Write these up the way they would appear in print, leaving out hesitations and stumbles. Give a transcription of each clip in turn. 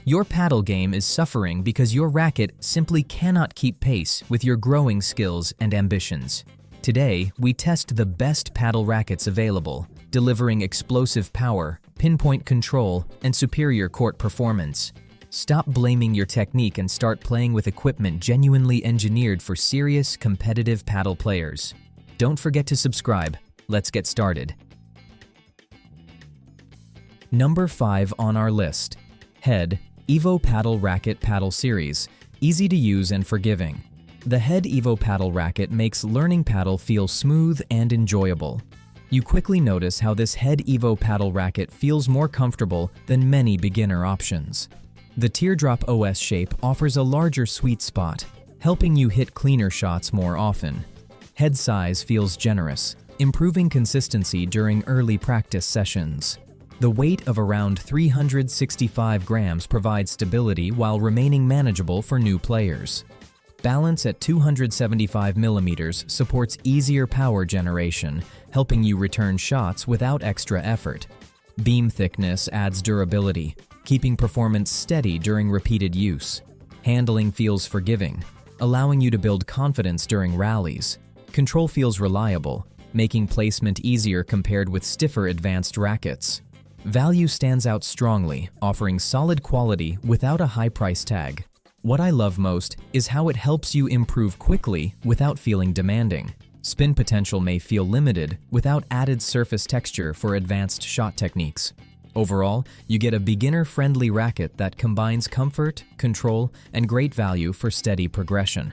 Your paddle game is suffering because your racket simply cannot keep pace with your growing skills and ambitions. Today, we test the best paddle rackets available, delivering explosive power, pinpoint control, and superior court performance. Stop blaming your technique and start playing with equipment genuinely engineered for serious, competitive paddle players. Don't forget to subscribe. Let's get started. Number 5 on our list. Head Evo Padel Racket Paddle Series. Easy to use and forgiving. The Head Evo Padel Racket makes learning paddle feel smooth and enjoyable. You quickly notice how this Head Evo Padel Racket feels more comfortable than many beginner options. The Teardrop OS shape offers a larger sweet spot, helping you hit cleaner shots more often. Head size feels generous, improving consistency during early practice sessions. The weight of around 365 grams provides stability while remaining manageable for new players. Balance at 275 millimeters supports easier power generation, helping you return shots without extra effort. Beam thickness adds durability, keeping performance steady during repeated use. Handling feels forgiving, allowing you to build confidence during rallies. Control feels reliable, making placement easier compared with stiffer advanced rackets. Value stands out strongly, offering solid quality without a high price tag. What I love most is how it helps you improve quickly without feeling demanding. Spin potential may feel limited without added surface texture for advanced shot techniques. Overall, you get a beginner-friendly racket that combines comfort, control, and great value for steady progression.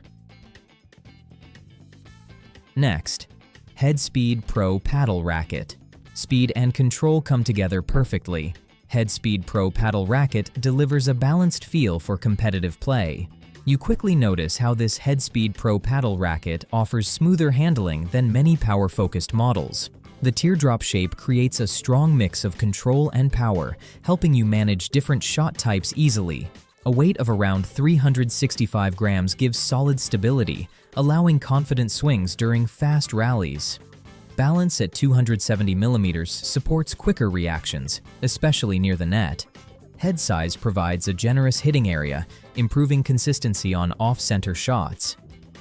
Next, Headspeed Pro Paddle Racket. Speed and control come together perfectly. Headspeed Pro Paddle Racket delivers a balanced feel for competitive play. You quickly notice how this Headspeed Pro Paddle Racket offers smoother handling than many power-focused models. The teardrop shape creates a strong mix of control and power, helping you manage different shot types easily. A weight of around 365 grams gives solid stability, allowing confident swings during fast rallies. Balance at 270 millimeters supports quicker reactions, especially near the net. Head size provides a generous hitting area, improving consistency on off-center shots.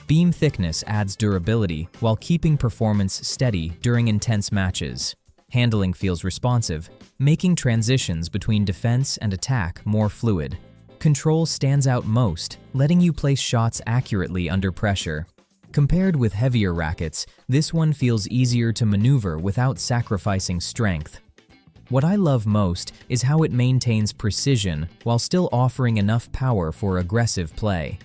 Beam thickness adds durability while keeping performance steady during intense matches. Handling feels responsive, making transitions between defense and attack more fluid. Control stands out most, letting you place shots accurately under pressure. Compared with heavier rackets, this one feels easier to maneuver without sacrificing strength. What I love most is how it maintains precision while still offering enough power for aggressive play.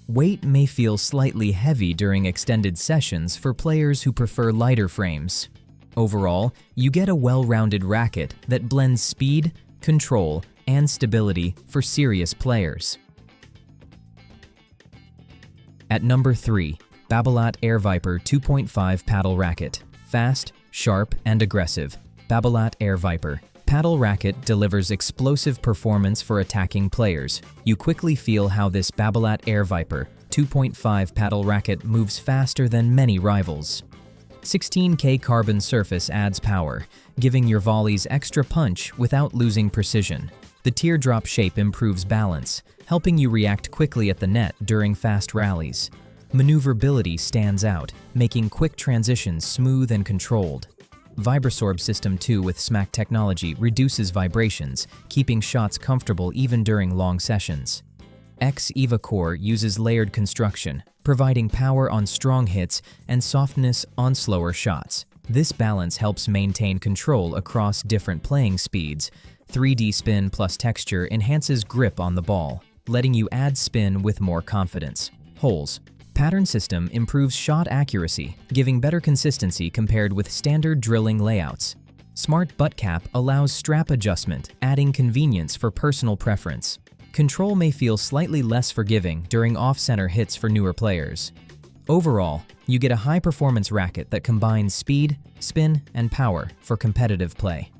Weight may feel slightly heavy during extended sessions for players who prefer lighter frames. Overall, you get a well-rounded racket that blends speed, control, and stability for serious players. At number 3, Babolat Air Viper 2.5 Paddle Racket. Fast, sharp, and aggressive. Babolat Air Viper Paddle Racket delivers explosive performance for attacking players. You quickly feel how this Babolat Air Viper 2.5 Paddle Racket moves faster than many rivals. 16K carbon surface adds power, giving your volleys extra punch without losing precision. The teardrop shape improves balance, helping you react quickly at the net during fast rallies. Maneuverability stands out, making quick transitions smooth and controlled. Vibrasorb System 2 with Smack technology reduces vibrations, keeping shots comfortable even during long sessions. X-EVA Core uses layered construction, providing power on strong hits and softness on slower shots. This balance helps maintain control across different playing speeds. 3D spin plus texture enhances grip on the ball, letting you add spin with more confidence. Holes. Pattern system improves shot accuracy, giving better consistency compared with standard drilling layouts. Smart butt cap allows strap adjustment, adding convenience for personal preference. Control may feel slightly less forgiving during off-center hits for newer players. Overall, you get a high-performance racket that combines speed, spin, and power for competitive play.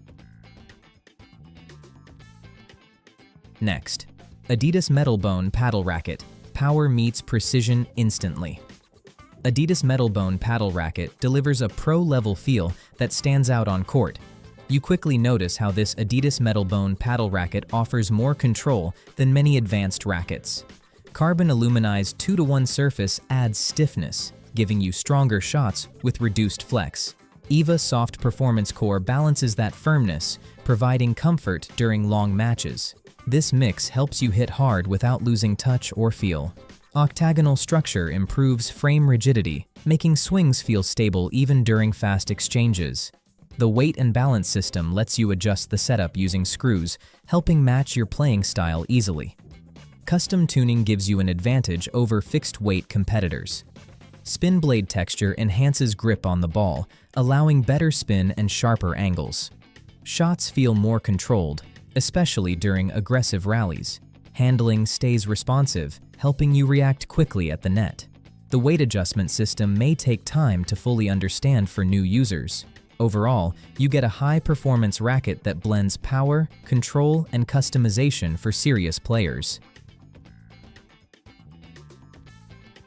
Next, Adidas Metalbone Paddle Racket. Power meets precision instantly. Adidas Metalbone Paddle Racket delivers a pro-level feel that stands out on court. You quickly notice how this Adidas Metalbone paddle racket offers more control than many advanced rackets. Carbon aluminized 2-to-1 surface adds stiffness, giving you stronger shots with reduced flex. EVA Soft Performance Core balances that firmness, providing comfort during long matches. This mix helps you hit hard without losing touch or feel. Octagonal structure improves frame rigidity, making swings feel stable even during fast exchanges. The weight and balance system lets you adjust the setup using screws, helping match your playing style easily. Custom tuning gives you an advantage over fixed-weight competitors. Spin blade texture enhances grip on the ball, allowing better spin and sharper angles. Shots feel more controlled, especially during aggressive rallies. Handling stays responsive, helping you react quickly at the net. The weight adjustment system may take time to fully understand for new users. Overall, you get a high-performance racket that blends power, control, and customization for serious players.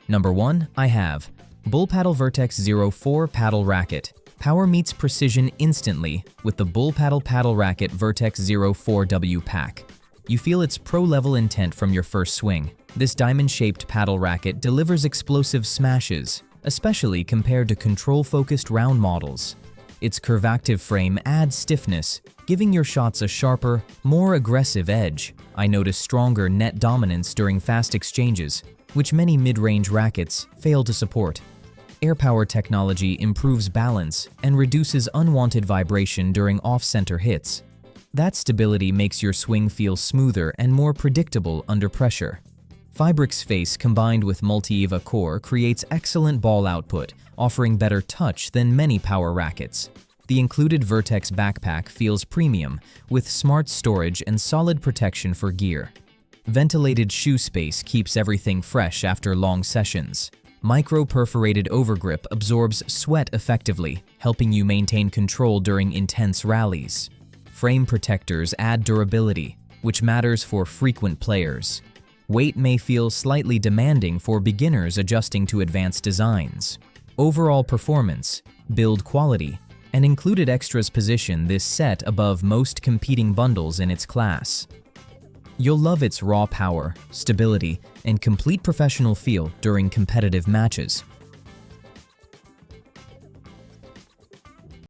Number 1, I have Bullpadel Vertex 04 Paddle Racket. Power meets precision instantly with the Bullpadel Paddle Racket Vertex 04W Pack. You feel its pro-level intent from your first swing. This diamond-shaped paddle racket delivers explosive smashes, especially compared to control-focused round models. Its curvactive frame adds stiffness, giving your shots a sharper, more aggressive edge. I notice stronger net dominance during fast exchanges, which many mid-range rackets fail to support. Air power technology improves balance and reduces unwanted vibration during off-center hits. That stability makes your swing feel smoother and more predictable under pressure. Fibrix face combined with multi-EVA core creates excellent ball output, offering better touch than many power rackets. The included Vertex backpack feels premium, with smart storage and solid protection for gear. Ventilated shoe space keeps everything fresh after long sessions. Micro-perforated overgrip absorbs sweat effectively, helping you maintain control during intense rallies. Frame protectors add durability, which matters for frequent players. Weight may feel slightly demanding for beginners adjusting to advanced designs. Overall performance, build quality, and included extras position this set above most competing bundles in its class. You'll love its raw power, stability, and complete professional feel during competitive matches.